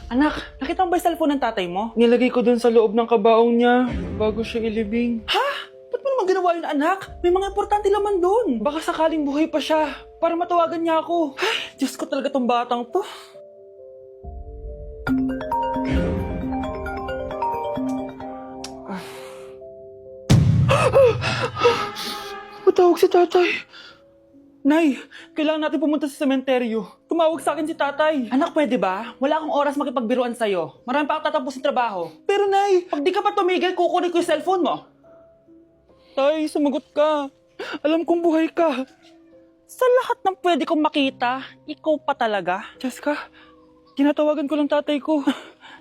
Anak, nakita mo ba yung cellphone ng tatay mo? Nilagay ko dun sa loob ng kabaong niya bago siya ilibing. Ha? Ba't mo naman ginawa yun, anak? May mga importante laman doon. Baka sakaling buhay pa siya para matawagan niya ako. Ay, Diyos ko talaga tong batang to. Matawag si tatay. Nay, kailangan natin pumunta sa sementeryo. Tumawag sa akin si tatay. Anak, pwede ba? Wala akong oras makipagbiruan sa'yo. Marami pa akong tatapusin trabaho. Pero nay, pag di ka pa tumigil, kukunin ko yung cellphone mo. Tay, sumagot ka. Alam kong buhay ka. Sa lahat ng pwede kong makita, ikaw pa talaga. Jessica, tinatawagan ko lang tatay ko.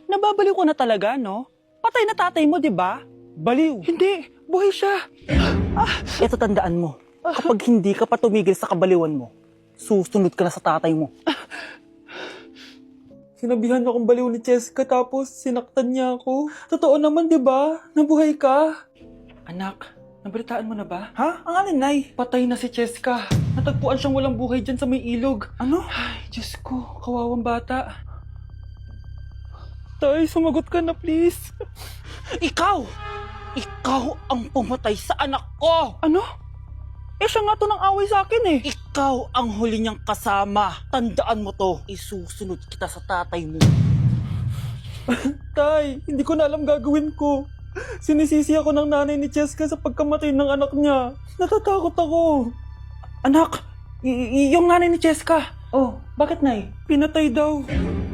Nababaliw ko na talaga, no? Patay na tatay mo, di ba? Baliw. Hindi, buhay siya. Ito tandaan mo. Kapag hindi ka pa tumigil sa kabaliwan mo, susunod ka na sa tatay mo. Sinabihan akong baliw ni Jessica tapos sinaktan niya ako. Totoo naman, di ba? Nabuhay ka. Anak, nabalitaan mo na ba? Ha? Ang alin, Nay? Patay na si Jessica. Natagpuan siyang walang buhay dyan sa may ilog. Ano? Ay, Diyos ko, kawawang bata. Tay, sumagot ka na please. Ikaw! Ikaw ang pumatay sa anak ko! Ano? Eh, siya nga to ng away sa akin eh. Ikaw ang huli niyang kasama. Tandaan mo to. Isusunod kita sa tatay mo. Tay, hindi ko na alam gagawin ko. Sinisisi ako ng nanay ni Jessica sa pagkamatay ng anak niya. Natatakot ako. Anak, yung nanay ni Jessica. Oh, bakit, Nay? Pinatay daw.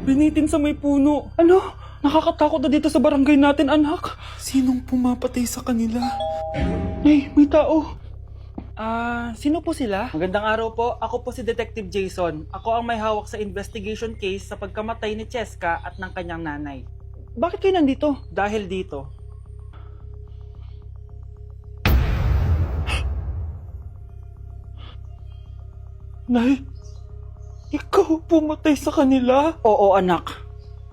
Binitin sa may puno. Ano? Nakakatakot na dito sa barangay natin, anak. Sinong pumapatay sa kanila? Nay, may tao. Sino po sila? Magandang araw po. Ako po si Detective Jason. Ako ang may hawak sa investigation case sa pagkamatay ni Cheska at ng kanyang nanay. Bakit kayo nandito? Dahil dito. Nay, ikaw pumatay sa kanila? Oo, anak.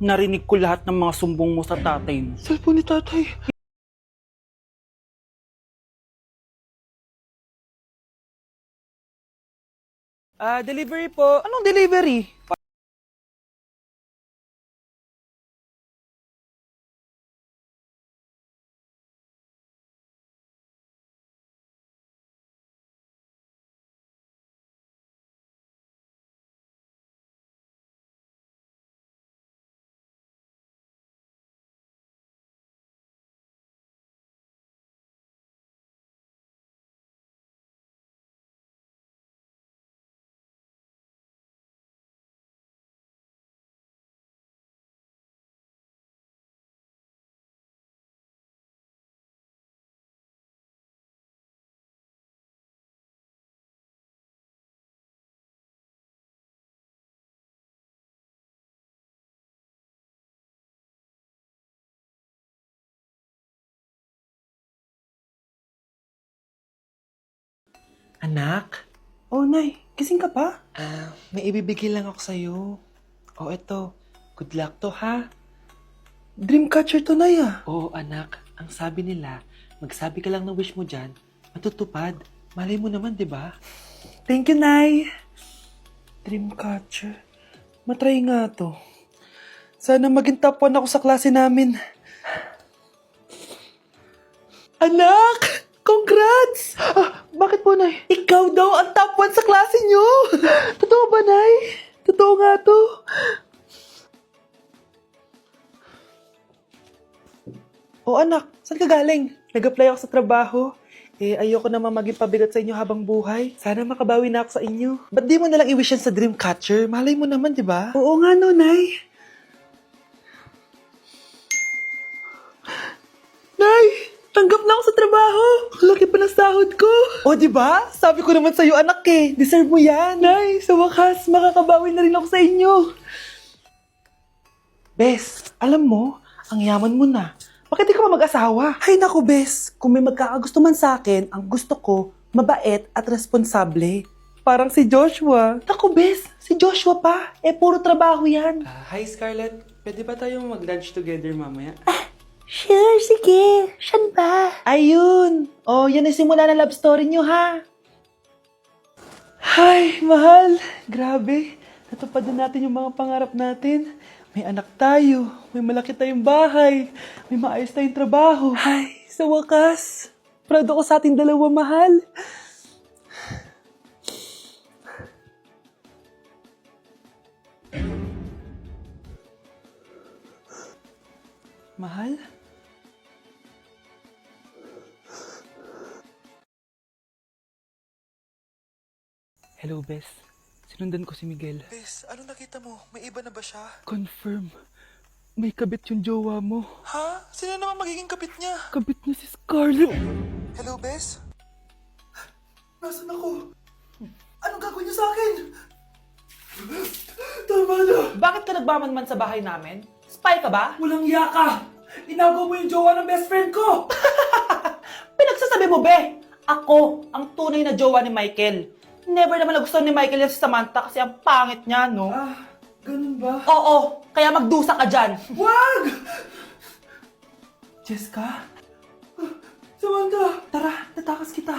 Narinig ko lahat ng mga sumbong mo sa tatay mo. Cellphone ni tatay. Delivery po. Anong delivery? Anak, Oh, Nay. Gising ka pa? may ibibigay lang ako sa'yo. O eto, good luck to ha. Dreamcatcher to, Nay ah. Oo anak, ang sabi nila, magsabi ka lang ng wish mo dyan, matutupad. Malay mo naman, di ba? Thank you, Nay. Dreamcatcher. Matry nga to. Sana maging top 1 ako sa klase namin. Anak! Congrats! Bakit po, Nay? Ikaw daw ang top 1 sa klase niyo. Totoo ba, Nay? Totoo nga to. O anak, saan ka galing? Nag-apply ako sa trabaho. Ayoko naman maging pabigat sa inyo habang buhay. Sana makabawi na ako sa inyo. Ba't di mo nalang i-wish yan sa Dreamcatcher? Malay mo naman, di ba? Oo nga no, Nay. Nay! Tanggap na ako sa trabaho! Ang laki pa ng sahod ko! O, di ba? Sabi ko naman sa'yo, anak eh. Deserve mo yan. Nay, sa wakas, makakabawi na rin ako sa inyo. Bes, alam mo, ang yaman mo na. Bakit di ka pa mag-asawa? Ay naku, Bes. Kung may magkakagusto man sa akin, ang gusto ko, mabait at responsable. Parang si Joshua. Naku, Bes. Si Joshua pa. Puro trabaho yan. Hi, Scarlett. Pwede ba tayong mag-lunch together mamaya? Sure, sige. Siyan ba? Ayun! Oh, yan ay simula na love story nyo, ha? Ay, mahal. Grabe. Natupad na natin yung mga pangarap natin. May anak tayo, may malaki tayong bahay, may maayos tayong trabaho. Ay, sa wakas, proud ako sa ating dalawa, mahal. Mahal? Hello, Bes. Sinundan ko si Miguel. Bes, ano nakita mo? May iba na ba siya? Confirm. May kabit yung jowa mo. Ha? Sino naman magiging kabit niya? Kabit niya si Scarlett. Hello, Bes? Nasaan ako? Anong gagawin niyo sa akin? Tama na! Bakit ka nagmamanman sa bahay namin? Spy ka ba? Walang yaka! Inagaw mo yung jowa ng best friend ko! Pinagsasabi mo, be! Ako, ang tunay na jowa ni Michael. Never naman nagustuhan ni Michael yan si Samantha kasi ang pangit niya, no? Ah, ganun ba? Oo, kaya magdusa ka dyan. Wag! Jessica? Samantha! Tara, tatakas kita.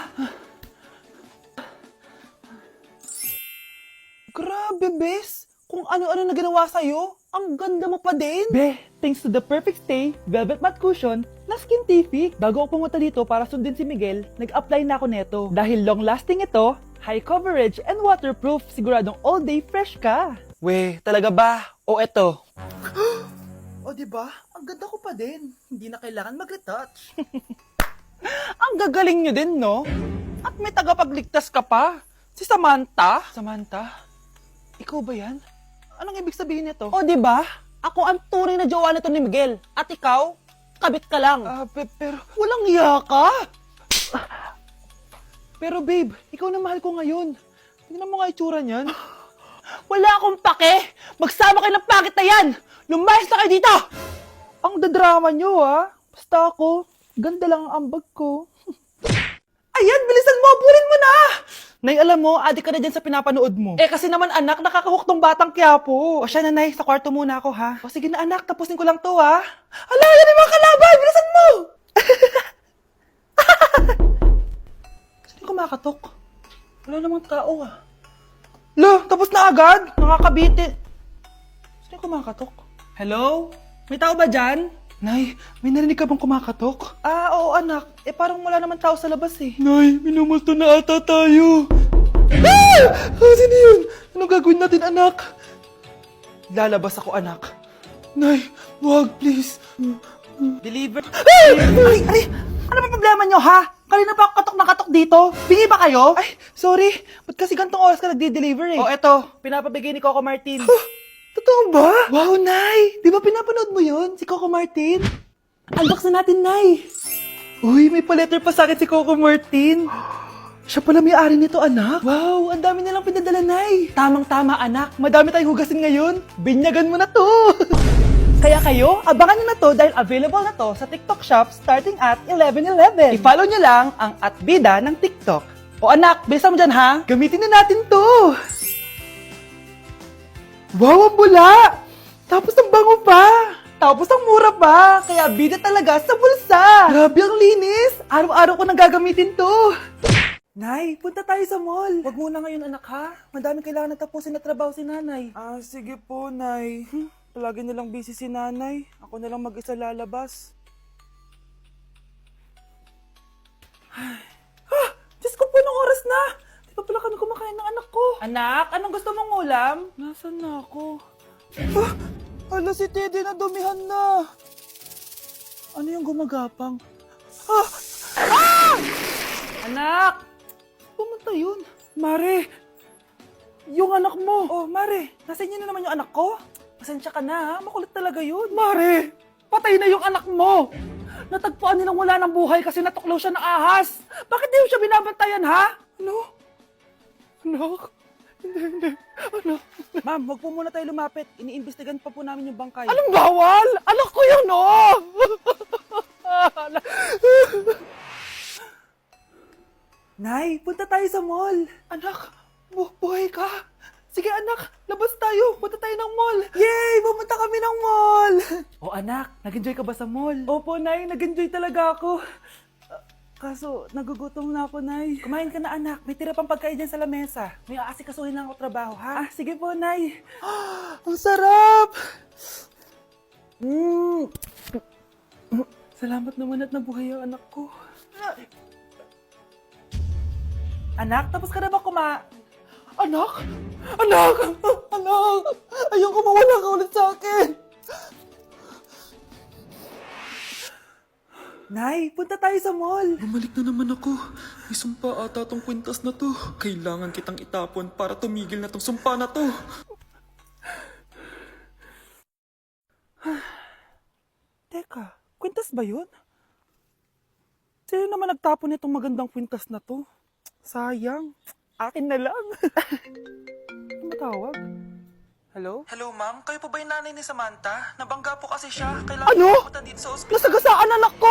Grabe, Bes! Kung ano-ano na ginawa sa'yo, ang ganda mo pa din! Be, thanks to the perfect stay, velvet mat cushion, na Skintific. Bago ako pumunta dito para sundin si Miguel, nag-apply na ako neto. Dahil long-lasting ito, high coverage, and waterproof, siguradong all day fresh ka. We, talaga ba? O eto? O diba? Ang ganda ko pa din. Hindi na kailangan mag-retouch. Ang gagaling nyo din, no? At may tagapagligtas ka pa. Si Samantha. Samantha? Ikaw ba yan? Anong ibig sabihin nito? O diba? Ako ang tunay na jowa nito ni Miguel. At ikaw, kabit ka lang. Pero... Walang iya ka? Pero babe, ikaw na mahal ko ngayon. Tingnan mo nga itsura niyan. Wala akong pake! Magsama kayo ng pakit na yan! Lumayas na kayo dito! Ang dadrama nyo, ha? Basta ako, ganda lang ang ambag ko. Ayan, bilisan mo! Abulin mo na! Nay, alam mo, adik ka na dyan sa pinapanood mo. Eh, kasi naman anak, nakakahook tong batang Quiapo. O siya na, Nay, sa kwarto muna ako, ha? O sige na anak, tapusin ko lang to, ha? Ala, yan yung mga kalaban! Bilisan mo! Sino kumakatok? Wala namang tao, ah. Lo, tapos na agad? Nakakabiti. Sino kumakatok? Hello? May tao ba dyan? Nay, may narinig ka bang kumakatok? Ah, oo anak. Eh parang wala naman tao sa labas eh. Nay, minumulto na ata tayo. Ah! Sino yun? Anong gagawin natin anak? Lalabas ako anak. Nay, wag please. Deliver. Ay! Ano ba problema nyo ha? Kanina pa ako katok na katok dito. Bingi ba kayo? Ay, sorry. Ba't kasi gantong oras ka nagde-deliver eh? Oh, eto. Pinapabigay ni Coco Martin. Totoo ba? Wow, Nay! Di ba pinapanood mo yun? Si Coco Martin? Unbox na natin, Nay! Uy, may pa-letter pa sa akin si Coco Martin. Siya pala may-ari nito, anak. Wow, ang dami nilang pinadala, Nay. Tamang-tama, anak. Madami tayong hugasin ngayon. Binyagan mo na to. Kaya kayo, abangan nyo na to dahil available na to sa TikTok Shop starting at 11:11. I-follow nyo lang ang @bida ng TikTok. O anak, bilisan mo dyan ha. Gamitin na natin to. Wow, ang bula! Tapos ang bango pa! Tapos ang mura pa! Kaya bida talaga sa bulsa! Grabe ang linis! Araw-araw ko nang gagamitin to! Nay, punta tayo sa mall! Wag muna ngayon anak ha? Madami kailangan na tapusin na trabaho si nanay. Ah, sige po nay. Palagi nilang busy si nanay. Ako na lang mag-isa lalabas. Diyos ko po, anong oras na? Di pa pala kami kumakain ng anak ko. Anak, anong gusto mong ulam? Nasaan na ako? Hala, si Teddy na dumihan na. Ano yung gumagapang? Anak! Pumunta yun. Mare! Yung anak mo. Oh, Mare, nasa inyo na naman yung anak ko? Pasensya ka na ha, makulit talaga yun. Mare! Patay na yung anak mo! Natagpuan nilang wala ng buhay kasi natuklaw siya ng ahas. Bakit di mo siya binabantayan ha? Ano? Anak? Hindi. Anak? Ma'am, wag po muna tayo lumapit. Iniimbestigan pa po namin yung bangkay. Anong bawal? Anak ko yun, oh! Nay, punta tayo sa mall. Anak, buhay ka. Sige anak, labas tayo. Punta tayo ng mall. Yay! Pumunta kami ng mall. O anak, nag-enjoy ka ba sa mall? Opo, Nay. Nag-enjoy talaga ako. Kaso, nagugutom na ako, Nay. Kumain ka na, anak. May tira pang pagkain dyan sa lamesa. May aasikasuhin lang ako trabaho, ha? Sige po, Nay. Ang sarap! Salamat naman at nabuhay ang anak ko. Anak, tapos ka na ba Anak! Anak! Anak! Ayoko mawala ka ulit sa akin! Nay, punta tayo sa mall. Bumalik na naman ako. May sumpa ata tong kwintas na to. Kailangan kitang itapon para tumigil na tong sumpa na to. Teka, kwintas ba yun? Sino naman nagtapon itong magandang kwintas na to? Sayang. Akin na lang. Ano matawag? Hello? Hello ma'am, kayo po ba yung nanay ni Samantha? Nabangga po kasi siya. Kailangan Ano? pumunta dito sa ospital. Nasagasaan anak ko!